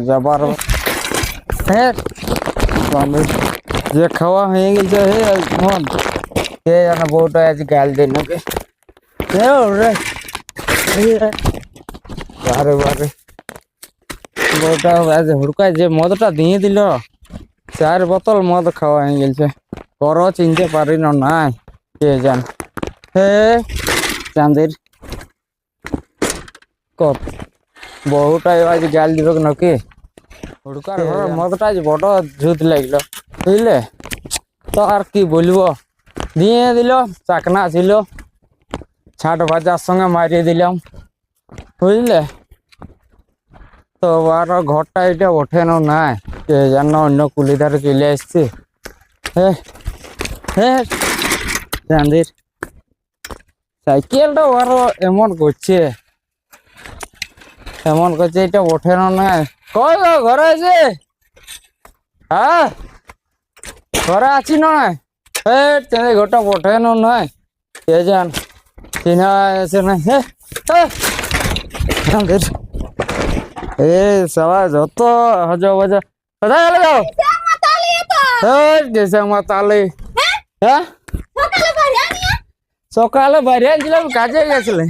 যাবার হ্যাঁ যে খাওয়া হয়ে গেছে হে মন কে জানা বউটা আজ গাল দিন ওকে বারে বারে বউটা আজ হুড়কায় যে মদটা দিয়ে দিল 4 বোতল মদ খাওয়া হয়ে গেছে বড় চিনতে পারি না নাই কে জান হে চাঁদের কত বউটা আজ গাল দিবে নাকি হুড়কার ঘর মদটা আজ বড় জুত লাগলো বুঝলে তো আর কি বলবো দিয়ে দিল চাকনা ছিল ছাট ভাজার সঙ্গে মারিয়ে দিলাম বুঝলে তো আর ঘরটা এটা ওঠেনো নাই কে জানো অন্য কুলি ধারে চলে আসছে হ্যাঁ হ্যাঁ চাঁদের সাইকেলটা আরো এমন করছে এটা ওঠেনো নাই কই গো ঘরে আছে হ্যাঁ ঘরে আছি নয় ঘরটা ওঠেনো নয় কে জান চিনা আছে না এ সবাই যত হজা বজা কোথায় গেলে যাও মাতালি হ্যাঁ সকালে বাইরে আনছিলাম কাজে গেছিলে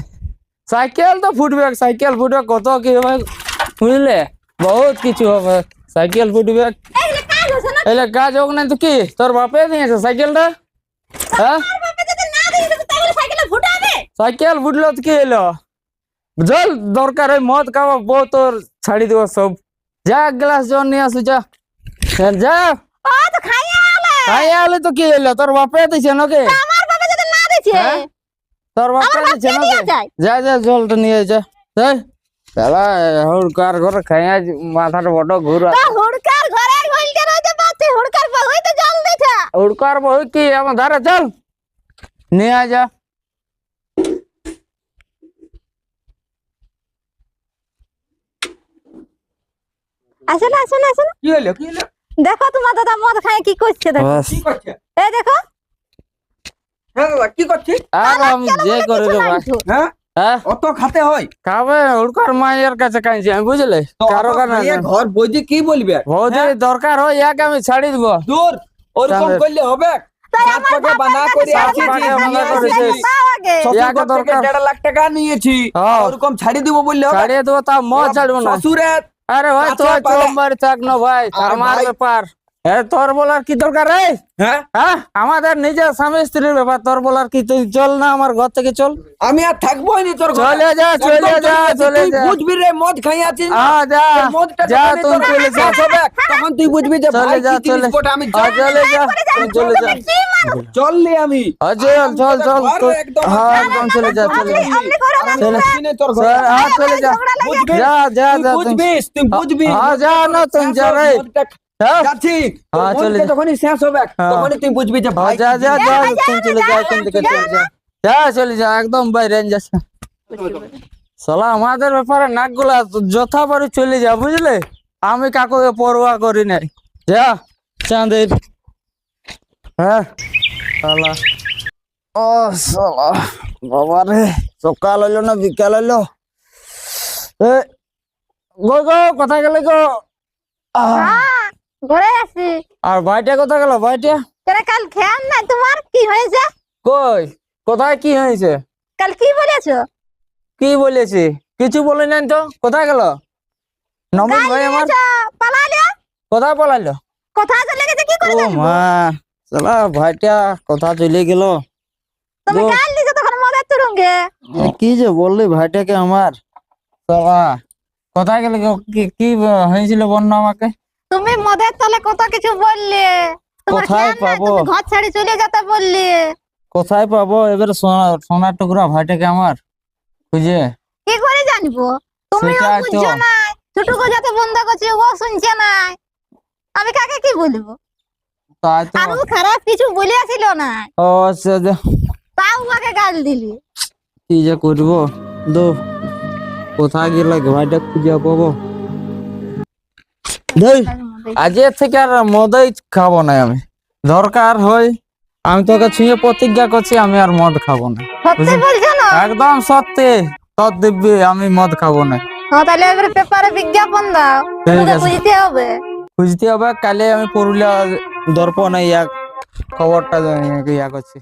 সাইকেল তো ফুটবে কত কি হবে বুঝলে বহুত কিছু হবে সাইকেল ফুটবে এলে কাজ হোক না তো কি তোর বাপে দিয়েছে সাইকেলটা হ্যাঁ সাইকেল ফুটলো তো কি এলো জল দরকার হয় মদ খাওয়া বউ তোর ছাড়ি দেবো সব যা গ্লাস জল নিয়ে আসু যা যা খাইয়া আলে তো কি এলো তোর বাপে দিছে নাকি তোর বাপে দিছে নাকি যা যা জলটা নিয়ে যা শালা হুড়কার ঘরে খাইয়া মাথাটা বড় ঘুরা হুড়কার বহু কি আমার ধারে চল নিয়ে যা আসলে আসলে আসলে কি হলো দেখো তোমার দাদা মদ খায় কি করছে দেখো কি করছে এই দেখো হ্যাঁ দাদা কি করছিস আর আমি যে করে রে ভাই হ্যাঁ হ্যাঁ অত খাতে হয় খাবে হুড়কার মায়ের কাছে খাইছি আমি বুঝলে কারো কারণে ঘর বইতে কি বলবে বহুত দরকার হয় এক আমি ছাড়ি দিব দূর ওরকম করলে হবে সাত পাকে বানা করে আসি দরকার 1.5 লাখ টাকা নিয়েছি ওরকম ছাড়ি দিব বললে হবে ছাড়িয়ে দেবো তা মদ ছাড়বো না শ্বশুরের আরে ভাই তো চম্বারি থাক না ভাই আমার ব্যাপার তোর বলার কি দরকার রে হ্যাঁ হ্যাঁ আমাদের নিজের স্বামী স্ত্রীর ব্যাপার তোর বলার কি তুই চল না আমার ঘর থেকে চল আমি আর থাকবোই না তোর ঘরে চলে যা তুই বুঝবি রে মদ খাই আছিস যা মদটা যা তুই চলে যা তখন তুই বুঝবি যে চলে ভাই যা কি জিনিস কোটা আমি চলে যা চল লে আমি চল একদম চলে যা তোর ঘরে হ্যাঁ চলে যা যা বুঝবিস তুই বুঝবি হ্যাঁ যা না তুই যা রে যাচ্ছি চলে যখনই শেষ হবে তখনই তুই বুঝবি যে ভাই যা তুই চলে যা এখান থেকে চলে যা একদম বাইরে যাচ্ছে শালা আমাদের ব্যাপারে নাকগুলা যথা পারি চলে যা বুঝলে আমি কাকুকে পরোয়া করি নাই যা চাঁদের হ্যাঁ শালা ও শালা বাবা রে সকাল হইলো না বিকাল হইলো গো কোথায় গেলে গো ঘরে আসি আর ভাইটা কোথায় গেল ভাইটা কাল খেয়াল নাই তোমার কি হয়েছে কই কোথায় কি হয়েছে কাল কি বলেছো কি বলেছি কিছু বলে নাই তো কোথায় গেল নমিন ভাই আমার পালালো কোথায় পালাইলো কোথায় চলে গেছে কি করে ও জানবো মা শালা ভাইটা কোথায় চলে গেল তুমি কাল দিছো তখন মদের তুরঙ্গে কি যে বললি ভাইটাকে আমার শালা কোথায় গেল কি হয়েছিল বন্যা আমাকে তুমি মদের তলে কত কিছু বললে কোথায় পাবো ঘর ছাড়ি চলে যেতে বললে কোথায় পাবো এবার সোনার টুকরা ভাইটাকে আমার বুঝে কি করে জানবো তুমিও বুঝছো না ছোটকো যাতে বন্ধ করছে ও শুনছে না আমি কাকে কি বলবো তাই তো আর ও খারাপ কিছু বলেছিল না ও আচ্ছা তাও ওকে গাল দিলি কি যে করবো দো কোথায় গেলে ভাইটা খুঁজে পাবো আজের থেকে আর মদই খাবো না আমি দরকার হয় আমি তোকে ছুঁয়ে প্রতিজ্ঞা করছি আমি আর মদ খাবো না সত্যি বলছো না একদম সত্যি তোর দিব্যি আমি মদ খাবো না ও হ্যাঁ তাহলে এবারে পেপারে বিজ্ঞাপন দাও, ঠিক তোকে আছে। বুঝতে হবে। খুঁজতে হবে, কালে আমি পুরুলিয়া দর্পণ ইয়া খবরটা ইয়া করছি।